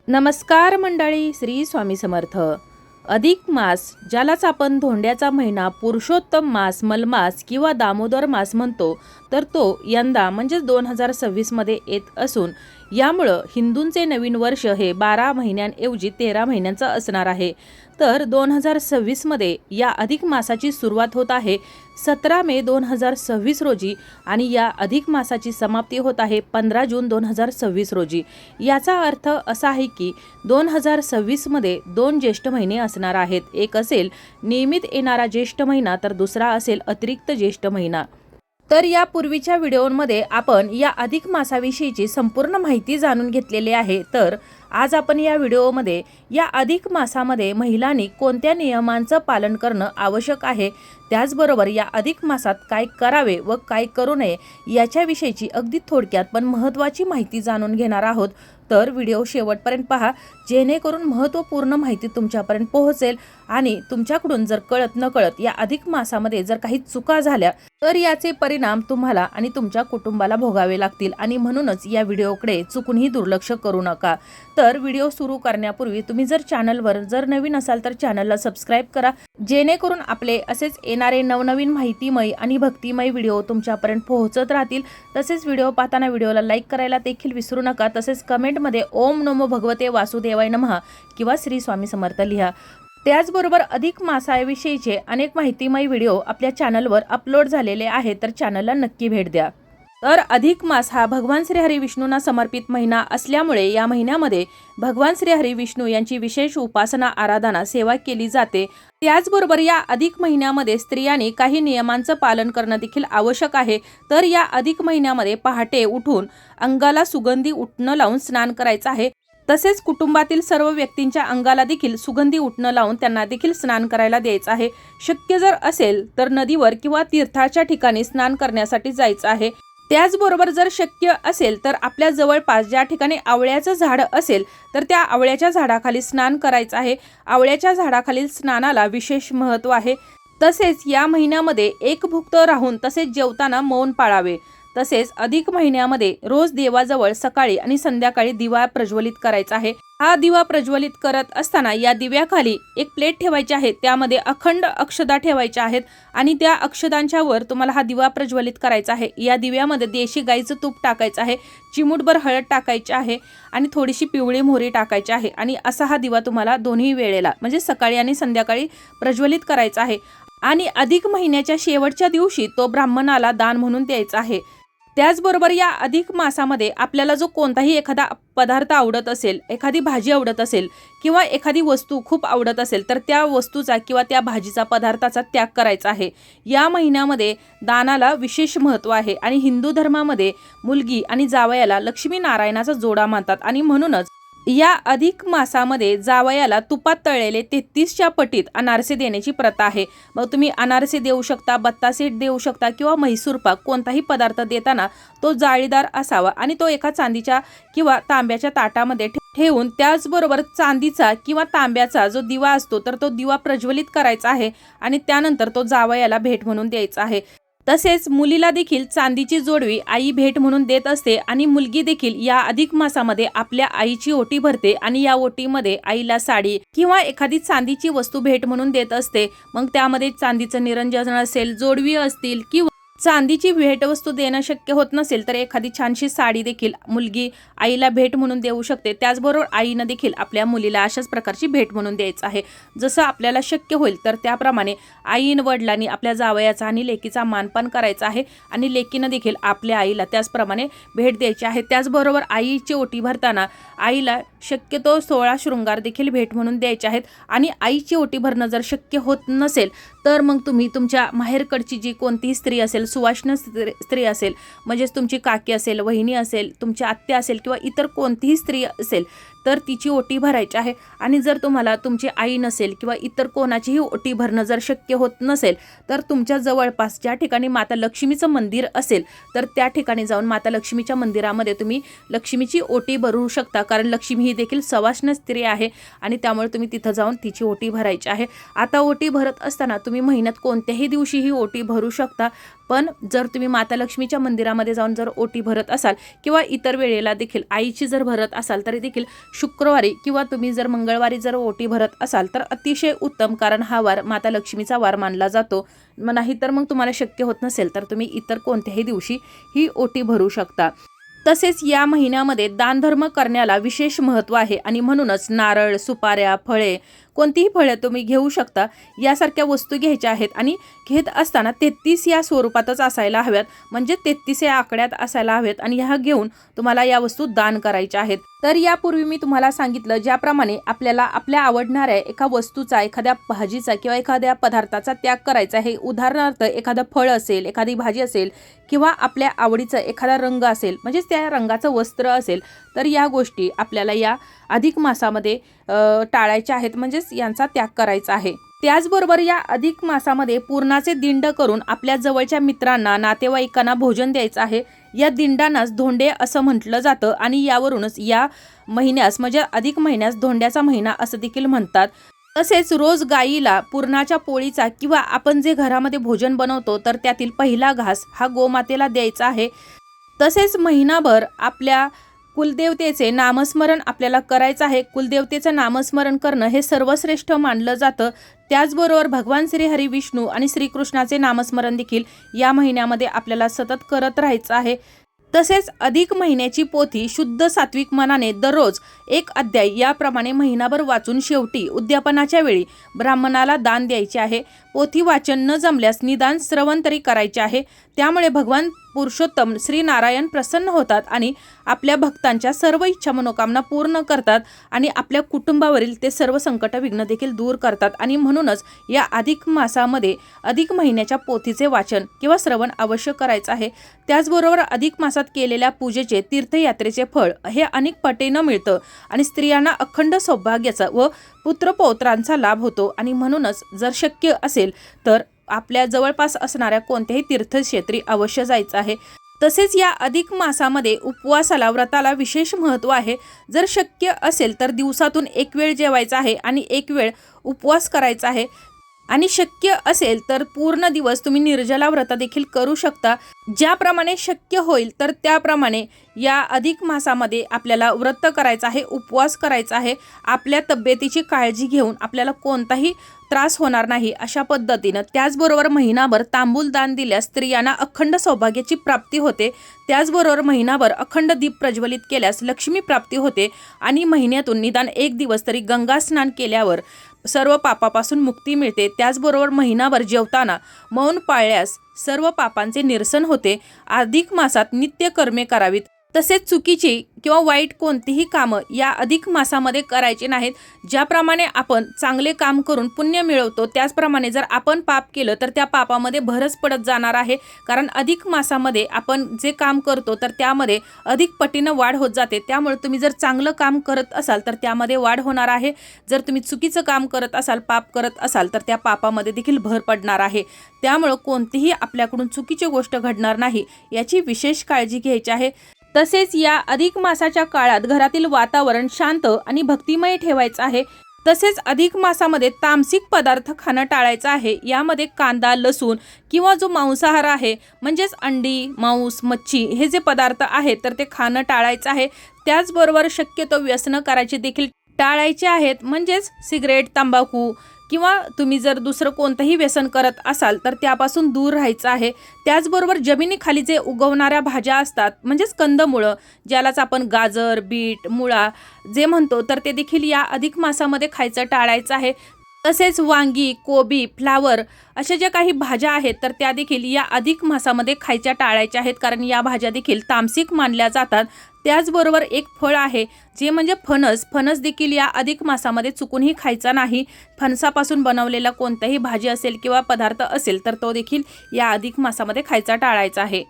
नमस्कार मंडळी, श्री स्वामी समर्थ. अधिक मास, ज्यालाच आपण धोंड्याचा महिना, पुरुषोत्तम मास, मलमास किंवा दामोदर मास म्हणतो, तर तो यंदा म्हणजे 2026 मध्ये येत असून यामुळं हिंदूंचे नवीन वर्ष हे 12 महिन्यांऐवजी 13 महिन्यांचं असणार आहे. तर 2026 मध्ये या अधिक मासाची सुरुवात होत आहे 17 मे 2026 रोजी आणि या अधिक मासाची समाप्ती होत आहे 15 जून 2026 रोजी. याचा अर्थ असा आहे की 2026 मध्ये 2 ज्येष्ठ महिने असणार आहेत. एक असेल नियमित येणारा ज्येष्ठ महिना, तर दुसरा असेल अतिरिक्त ज्येष्ठ महिना. तर या पूर्वीच्या व्हिडिओमध्ये आपण या अधिक मासाविषयीची संपूर्ण माहिती जाणून घेतलेली आहे. तर आज आपण या व्हिडिओमध्ये या अधिक मासामध्ये महिलांनी कोणत्या नियमांचं पालन करणं आवश्यक आहे, त्याचबरोबर या अधिक मासात काय करावे व काय करू नये याच्याविषयीची अगदी थोडक्यात पण महत्त्वाची माहिती जाणून घेणार आहोत. तर व्हिडिओ शेवटपर्यंत पहा, जेणेकरून महत्त्वपूर्ण माहिती तुमच्यापर्यंत पोहोचेल आणि तुमच्याकडून जर कळत नकळत या अधिक मासामध्ये जर काही चुका झाल्या तर याचे परिणाम तुम्हाला आणि तुमच्या कुटुंबाला भोगावे लागतील. आणि म्हणूनच या व्हिडिओकडे चुकूनही दुर्लक्ष करू नका. तर व्हिडिओ सुरू करण्यापूर्वी तुम्ही जर चॅनलवर नवीन असाल तर चॅनलला सबस्क्राईब करा, जेणेकरून आपले असेच येणारे नवनवीन माहितीमय आणि भक्तिमय व्हिडिओ तुमच्यापर्यंत पोहोचत राहतील. तसेच व्हिडिओ पाहताना व्हिडिओला लाईक करायला देखील विसरू नका. तसेच कमेंटमध्ये ओम नमो भगवते वासुदेवाय नमः किंवा श्री स्वामी समर्थ लिहा. त्याचबरोबर अधिक मासाविषयीचे अनेक माहितीमय व्हिडिओ आपल्या चॅनलवर अपलोड झालेले आहेत, तर चॅनलला नक्की भेट द्या. तर अधिक मास हा भगवान श्रीहरी विष्णूंना समर्पित महिना असल्यामुळे या महिन्यामध्ये भगवान श्रीहरी विष्णू यांची विशेष उपासना, आराधना, सेवा केली जाते. त्याचबरोबर या अधिक महिन्यामध्ये स्त्रियांनी काही नियमांचं पालन करणं देखील आवश्यक आहे. तर या अधिक महिन्यामध्ये पहाटे उठून अंगाला सुगंधी उटणं लावून स्नान करायचं आहे. तसेच कुटुंबातील सर्व व्यक्तींच्या अंगाला देखील सुगंधी उटणं लावून त्यांना देखील स्नान करायला द्यायचं आहे. शक्य जर असेल तर नदीवर किंवा तीर्थाच्या ठिकाणी स्नान करण्यासाठी जायचं आहे. त्याचबरोबर जर शक्य असेल तर आपल्या जवळपास ज्या ठिकाणी आवळ्याचं झाड असेल तर त्या आवळ्याच्या झाडाखाली स्नान करायचं आहे. आवळ्याच्या झाडाखालील स्नानाला विशेष महत्त्व आहे. तसेच या महिन्यामध्ये एकभुक्त राहून तसेच जेवताना मौन पाळावे. तसेच अधिक महिन्यामध्ये रोज देवाजवळ सकाळी आणि संध्याकाळी दिवा प्रज्वलित करायचा आहे. हा दिवा प्रज्वलित करत असताना या दिव्याखाली एक प्लेट ठेवायची आहे, त्यामध्ये अखंड अक्षदा ठेवायच्या आहेत आणि त्या अक्षदांच्या वर तुम्हाला हा दिवा प्रज्वलित करायचा आहे. या दिव्यामध्ये देशी गाईचं तूप टाकायचं आहे, चिमूटभर हळद टाकायची आहे आणि थोडीशी पिवळी मोहरी टाकायची आहे. आणि असा हा दिवा तुम्हाला दोन्ही वेळेला म्हणजे सकाळी आणि संध्याकाळी प्रज्वलित करायचा आहे. आणि अधिक महिन्याच्या शेवटच्या दिवशी तो ब्राह्मणाला दान म्हणून द्यायचा आहे. त्याचबरोबर या अधिक मासामध्ये आपल्याला जो कोणताही एखादा पदार्थ आवडत असेल, एखादी भाजी आवडत असेल किंवा एखादी वस्तू खूप आवडत असेल तर त्या वस्तूचा किंवा त्या भाजीचा, पदार्थाचा त्याग करायचा आहे. या महिन्यामध्ये दानाला विशेष महत्त्व आहे आणि हिंदू धर्मामध्ये मुलगी आणि जावयाला लक्ष्मी नारायणाचा जोडा मानतात. आणि म्हणूनच या अधिक मासामध्ये जावयाला तुपात तळलेले 33च्या पटीत अनारसे देण्याची प्रथा आहे. मग तुम्ही अनारसे देऊ शकता, बत्तासे देऊ शकता किंवा म्हैसूर पाक, कोणताही पदार्थ देताना तो जाळीदार असावा आणि तो एका चांदीच्या किंवा तांब्याच्या ताटामध्ये ठेवून त्याचबरोबर चांदीचा किंवा तांब्याचा जो दिवा असतो तर तो दिवा प्रज्वलित करायचा आहे आणि त्यानंतर तो जावयाला भेट म्हणून द्यायचा आहे. तसेच मुलीला देखील चांदीची जोडवी आई भेट म्हणून देत असते आणि मुलगी देखील या अधिक मासामध्ये आपल्या आईची ओटी भरते आणि या ओटीमध्ये आईला साडी किंवा एखादी चांदीची वस्तू भेट म्हणून देत असते. मग त्यामध्ये चांदीचं निरंजन असेल, जोडवी असतील किंवा चांदीची भेटवस्तू देणं शक्य होत नसेल तर एखादी छानशी साडी देखील मुलगी आईला भेट म्हणून देऊ शकते. त्याचबरोबर आईनं देखील आपल्या मुलीला अशाच प्रकारची भेट म्हणून द्यायचं आहे. जसं आपल्याला शक्य होईल तर त्याप्रमाणे आईनं वडिलांनी आपल्या जावयाचा आणि लेकीचा मानपान करायचा आहे आणि लेकीनं देखील आपल्या आईला त्याचप्रमाणे भेट द्यायची आहे. त्याचबरोबर आईची ओटी भरताना आईला शक्यतो 16 शृंगार देखील भेट म्हणून द्यायचे आहेत. आणि आईची ओटी भरणं जर शक्य होत नसेल तर मग तुम्ही तुमच्या माहेरकडची जी कोणतीही स्त्री असेल, सुवासिनी स्त्री असेल, म्हणजेच तुमची काकी असेल, वहिनी असेल, तुमची आत्या असेल किंवा इतर कोणतीही स्त्री असेल तर तिची ओटी भरायची आहे. आणि जर तुम्हाला तुमची आई नसेल किंवा इतर कोणाचीही ओटी भरणं जर शक्य होत नसेल तर तुमच्या जवळपास ज्या ठिकाणी माता लक्ष्मीचं मंदिर असेल तर त्या ठिकाणी जाऊन माता लक्ष्मीच्या मंदिरामध्ये तुम्ही लक्ष्मीची ओटी भरू शकता. कारण लक्ष्मी ही ही देखील सवाष्ण स्त्री आहे आणि त्यामुळे तुम्ही तिथं जाऊन तिची ओटी भरायची आहे। आता ओटी भरत असताना तुम्ही महिन्यात कोणत्याही दिवशी ही ओटी भरू शकता, पण जर तुम्ही माता लक्ष्मीच्या मंदिरामध्ये जाऊन जर ओटी भरत असाल किंवा इतर वेळेला देखील आईची जर भरत असाल तरी देखील शुक्रवारी किंवा तुम्ही जर मंगळवारी जर ओटी भरत असाल तर अतिशय उत्तम, कारण हा वार माता लक्ष्मीचा वार मानला जातो। नाही तर मग तुम्हाला शक्य होत नसेल तर तुम्ही इतर कोणत्याही दिवशी ही ओटी भरू शकता। तसेच या महिन्यामध्ये दानधर्म करण्याला विशेष महत्त्व आहे आणि म्हणूनच नारळ, सुपाऱ्या, फळे, कोणतीही फळे तुम्ही घेऊ शकता, यासारख्या वस्तू घ्यायच्या आहेत आणि घेत असताना 33 या स्वरूपातच असायला हव्यात, म्हणजे 33 या आकड्यात असायला हव्यात आणि ह्या घेऊन तुम्हाला या वस्तू दान करायच्या आहेत। तर यापूर्वी मी तुम्हाला सांगितलं ज्याप्रमाणे आपल्याला आपल्या आवडणाऱ्या एका वस्तूचा, एखाद्या भाजीचा किंवा एखाद्या पदार्थाचा त्याग करायचा आहे। उदाहरणार्थ एखादं फळ असेल, एखादी भाजी असेल किंवा आपल्या आवडीचा एखादा रंग असेल, म्हणजेच त्या रंगाचं वस्त्र असेल, तर या गोष्टी आपल्याला या अधिक मासामध्ये टाळायच्या आहेत, म्हणजेच यांचा त्याग करायचा आहे। त्याचबरोबर या अधिक मासामध्ये पूर्णाचे दिंड करून आपल्या जवळच्या मित्रांना, नातेवाईकांना भोजन द्यायचं आहे। या दिंडांनाच धोंडे असं म्हटलं जातं आणि यावरूनच या महिन्यास म्हणजे अधिक महिन्यास धोंड्याचा महिना असं देखील म्हणतात। तसेच रोज गाईला पुरणाच्या पोळीचा किंवा आपण जे घरामध्ये भोजन बनवतो तर त्यातील पहिला घास हा गोमातेला द्यायचा आहे। तसेच महिनाभर आपल्या कुलदेवतेचे नामस्मरण आपल्याला करायचं आहे। कुलदेवतेचं नामस्मरण करणं हे सर्वश्रेष्ठ मानलं जातं। त्याचबरोबर भगवान श्री हरी विष्णू आणि श्रीकृष्णाचे नामस्मरण देखील या महिन्यामध्ये आपल्याला सतत करत राहायचं आहे। तसेच अधिक महिन्याची पोथी शुद्ध सात्विक मनाने दररोज एक अध्याय याप्रमाणे महिनाभर वाचून शेवटी उद्यापनाच्या वेळी ब्राह्मणाला दान द्यायचे आहे। पोथी वाचन न जमल्यास निदान श्रवण तरी करायचे आहे। त्यामुळे भगवान पुरुषोत्तम श्री नारायण प्रसन्न होतात आणि आपल्या भक्तांच्या सर्व इच्छा मनोकामना पूर्ण करतात आणि आपल्या कुटुंबावरील ते सर्व संकट विघ्न देखील दूर करतात। आणि म्हणूनच या अधिक मासामध्ये अधिक महिन्याच्या पोथीचे वाचन किंवा श्रवण अवश्य करायचं आहे। त्याचबरोबर अधिक मासात केलेल्या पूजेचे, तीर्थयात्रेचे फळ हे अनेक पटीनं मिळतं आणि स्त्रियांना अखंड सौभाग्याचा व पुत्रपौत्रांचा लाभ होतो। आणि म्हणूनच जर शक्य असेल तर आपल्या जवळपास असणाऱ्या कोणत्याही तीर्थक्षेत्री अवश्य जायचं आहे। तसेच या अधिक मासामध्ये उपवासाला, व्रताला विशेष महत्त्व आहे। जर शक्य असेल तर दिवसातून एक वेळ जेवायचा आहे आणि एक वेळ उपवास करायचा आहे आणि शक्य असेल तर पूर्ण दिवस तुम्ही निर्जला व्रत देखील करू शकता। ज्याप्रमाणे शक्य होईल तर त्याप्रमाणे या अधिक मासामध्ये आपल्याला व्रत करायचं आहे, उपवास करायचा आहे। आपल्या तब्येतीची काळजी घेऊन आपल्याला कोणताही त्रास होणार नाही अशा पद्धतीनं। त्याचबरोबर महिनाभर तांबूल दान दिल्यास स्त्रियांना अखंड सौभाग्याची प्राप्ती होते। त्याचबरोबर महिनाभर अखंड दीप प्रज्वलित केल्यास लक्ष्मी प्राप्ती होते आणि महिन्यातून निदान एक दिवस तरी गंगा स्नान केल्यावर सर्व पापापासून मुक्ती मिळते। त्याचबरोबर महिनाभर जेवताना मौन पाळल्यास सर्व पापांचे निरसन होते। अधिक मासात नित्य कर्मे करावीत। तसेच चुकीची किंवा वाईट कोणतीही कामं या अधिक मासामध्ये करायची नाहीत। ज्याप्रमाणे आपण चांगले काम करून पुण्य मिळवतो त्याचप्रमाणे जर आपण पाप केलं तर त्या पापामध्ये भरच पडत जाणार आहे। कारण अधिक मासामध्ये आपण जे काम करतो तर त्यामध्ये अधिक पटीनं वाढ होत जाते। त्यामुळे तुम्ही जर चांगलं काम करत असाल तर त्यामध्ये वाढ होणार आहे। जर तुम्ही चुकीचं काम करत असाल, पाप करत असाल तर त्या पापामध्ये देखील भर पडणार आहे। त्यामुळे कोणतीही आपल्याकडून चुकीची गोष्ट घडणार नाही याची विशेष काळजी घ्यायची आहे। तसेच या अधिक मासाच्या काळात घरातील वातावरण शांत आणि भक्तिमय ठेवायचं आहे। तसेच अधिक मासामध्ये तामसिक पदार्थ खाणं टाळायचं आहे। यामध्ये कांदा, लसूण किंवा जो मांसाहार आहे म्हणजेच अंडी, मांस, मच्छी हे जे पदार्थ आहेत तर ते खाणं टाळायचं आहे। त्याचबरोबर शक्यतो व्यसनं करायची देखील टाळायचे आहेत, म्हणजेच सिगरेट, तंबाखू किंवा तुम्ही जर दुसरं कोणतंही व्यसन करत असाल तर त्यापासून दूर राहायचं आहे। त्याचबरोबर जमिनीखाली जे उगवणाऱ्या भाज्या असतात म्हणजेच कंदमुळं, ज्यालाच आपण गाजर, बीट, मुळा जे म्हणतो तर ते देखील या अधिक मासामध्ये खायचं टाळायचं आहे। तसेच वांगी, कोबी, फ्लावर अशा ज्या काही भाज्या आहेत तर त्या देखील या अधिक मासामध्ये खायच्या टाळायच्या आहेत, कारण या भाज्या देखील तामसिक मानल्या जातात। त्याचबरोबर एक फळ आहे जे म्हणजे फणस। फणस देखील या अधिक मासामध्ये चुकूनही खायचा नाही। फणसापासून बनवलेला कोणताही भाजी असेल किंवा पदार्थ असेल तर तो देखील या अधिक मासामध्ये खायचा टाळायचा आहे।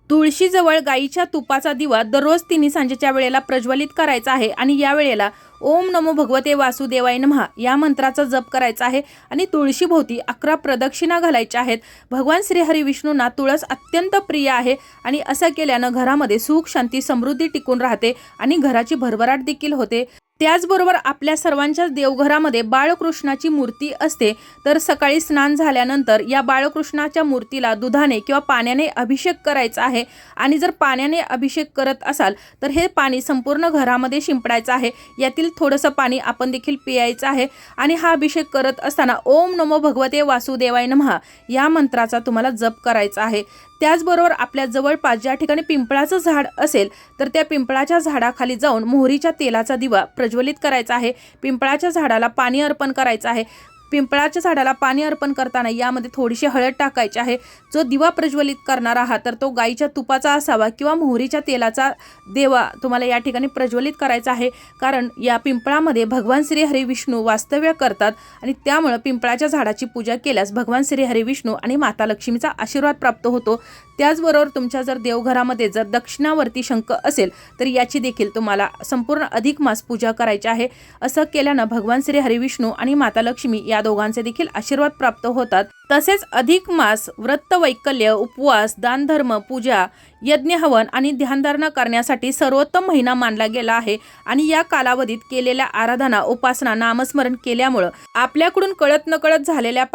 तुळशीजवळ गाईच्या तुपाचा दिवा दररोज तिन्ही सांजेच्या वेळेला प्रज्वलित करायचा आहे आणि या वेळेला ओम नमो भगवते वासुदेवाय नमः या मंत्राचा जप करायचा आहे आणि तुळशीभोवती 11 प्रदक्षिणा घालायच्या आहेत। भगवान श्री हरी विष्णूंना तुळस अत्यंत प्रिय आहे आणि असं केल्यानं घरामध्ये सुख, शांती, समृद्धी टिकून राहते आणि घराची भरभराट देखील होते। त्याचबरोबर आपल्या सर्वांच्याच देवघरामध्ये बाळकृष्णाची मूर्ती असते, तर सकाळी स्नान झाल्यानंतर या बाळकृष्णाच्या मूर्तीला दुधाने किंवा पाण्याने अभिषेक करायचा आहे। आणि जर पाण्याने अभिषेक करत असाल तर हे पाणी संपूर्ण घरामध्ये शिंपडायचं आहे। यातील थोडंसं पाणी आपण देखील पियायचं आहे आणि हा अभिषेक करत असताना ओम नमो भगवते वासुदेवाय नमः या मंत्राचा तुम्हाला जप करायचा आहे। त्याचबरोबर आपल्या जवळपास ज्या ठिकाणी पिंपळाचं झाड असेल तर त्या पिंपळाच्या झाडाखाली जाऊन मोहरीच्या तेलाचा दिवा प्रज्वलित करायचा आहे। पिंपळाच्या झाडाला पाणी अर्पण करायचं आहे। पिंपळाच्या झाडाला पाणी अर्पण करताना यामध्ये थोडीशी हळद टाकायची आहे। जो दिवा प्रज्वलित करणार आहात तर तो गाईच्या तुपाचा असावा किंवा मोहरीच्या तेलाचा दिवा तुम्हाला या ठिकाणी प्रज्वलित करायचा आहे, कारण या पिंपळामध्ये भगवान श्री हरी विष्णू वास्तव्य करतात आणि त्यामुळे पिंपळाच्या झाडाची पूजा केल्यास भगवान श्री हरी विष्णू आणि माता लक्ष्मीचा आशीर्वाद प्राप्त होतो। त्याचबरोबर तुमच्या जर देवघरामध्ये जर दक्षिणावर्ती शंख असेल तर याची देखील तुम्हाला संपूर्ण अधिक मास पूजा करायची आहे। असं केल्यानं भगवान श्री हरी विष्णू आणि माता लक्ष्मी या दोघांचे देखील आशीर्वाद प्राप्त होतात। तसेच अधिक मास व्रत वैकल्य, उपवास, दानधर्म, पूजा, यज्ञ हवन आणि ध्यानधारणा करण्यासाठी सर्वोत्तम महिना मानला गेला आहे आणि या कालावधीत केलेल्या आराधना, उपासना, नामस्मरण केल्यामुळे आपल्याकडून कळत नकळत झालेल्या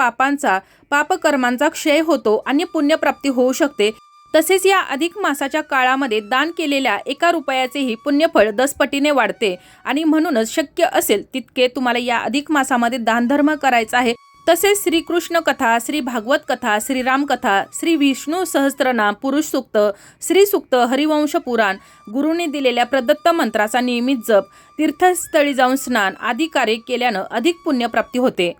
पापकर्मांचा क्षय होतो आणि पुण्यप्राप्ती होऊ शकते। तसेच या अधिक मासाच्या काळामध्ये दान केलेल्या 1 रुपयाचेही पुण्यफळ 10 पटीने वाढते आणि म्हणूनच शक्य असेल तितके तुम्हाला या अधिक मासामध्ये दानधर्म करायचा आहे। तसेच श्रीकृष्ण कथा, श्री भागवत कथा, श्रीराम कथा, श्री विष्णू सहस्त्रनाम, पुरुष सूक्त, श्री सूक्त, हरिवंश पुराण, गुरुने दिलेल्या प्रदत्त मंत्राचा नियमित जप, तीर्थस्थळी जाऊन स्नान आदी कार्य केल्यानं अधिक पुण्यप्राप्ती होते।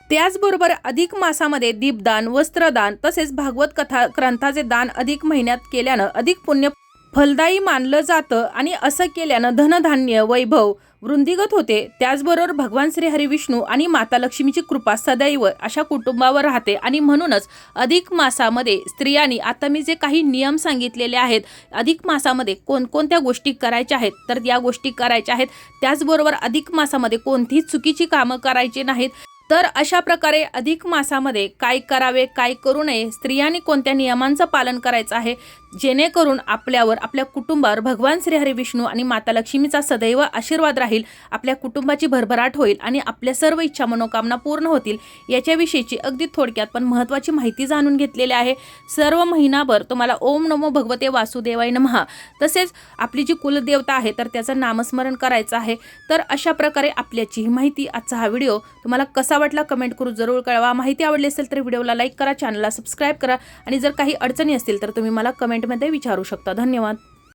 त्याचबरोबर अधिक मासामध्ये दीपदान, वस्त्रदान तसेच भागवत कथा ग्रंथाचे दान अधिक महिन्यात केल्यानं अधिक पुण्य फलदायी मानलं जातं आणि असं केल्यानं धनधान्य, वैभव वृद्धिंगत होते। त्याचबरोबर भगवान श्री हरी विष्णू आणि माता लक्ष्मीची कृपा सदैव अशा कुटुंबावर राहते आणि म्हणूनच अधिक मासामध्ये स्त्रियांनी आता मी जे काही नियम सांगितलेले आहेत, अधिक मासामध्ये कोणकोणत्या गोष्टी करायच्या आहेत तर या गोष्टी करायच्या आहेत। त्याचबरोबर अधिक मासामध्ये कोणतीही चुकीची कामं करायची नाहीत। तर अशा प्रकारे अधिक मासामध्ये काय करावे, काय करू नये, स्त्रियांनी कोणत्या नियमांचं पालन करायचं आहे, जेणेकरून आपल्यावर, आपल्या कुटुंबावर भगवान श्री हरी विष्णू आणि माता लक्ष्मीचा सदैव आशीर्वाद राहील, आपल्या कुटुंबाची भरभराट होईल आणि आपल्या सर्व इच्छा मनोकामना पूर्ण होतील, याच्याविषयीची अगदी थोडक्यात पण महत्त्वाची माहिती जाणून घेतलेली आहे। सर्व महिनाभर तुम्हाला ओम नमो भगवते वासुदेवाय नमः तसेच आपली जी कुलदेवता आहे तर त्याचं नामस्मरण करायचं आहे। तर अशा प्रकारे आपल्याची माहिती, आजचा हा व्हिडिओ तुम्हाला कसा वाटला कमेंट करून जरूर कळवा। माहिती आवडली असेल तर व्हिडिओला लाईक करा, चॅनलला सबस्क्राईब करा आणि जर काही अडचणी असतील तर तुम्ही मला कमेंटमध्ये विचारू शकता। धन्यवाद।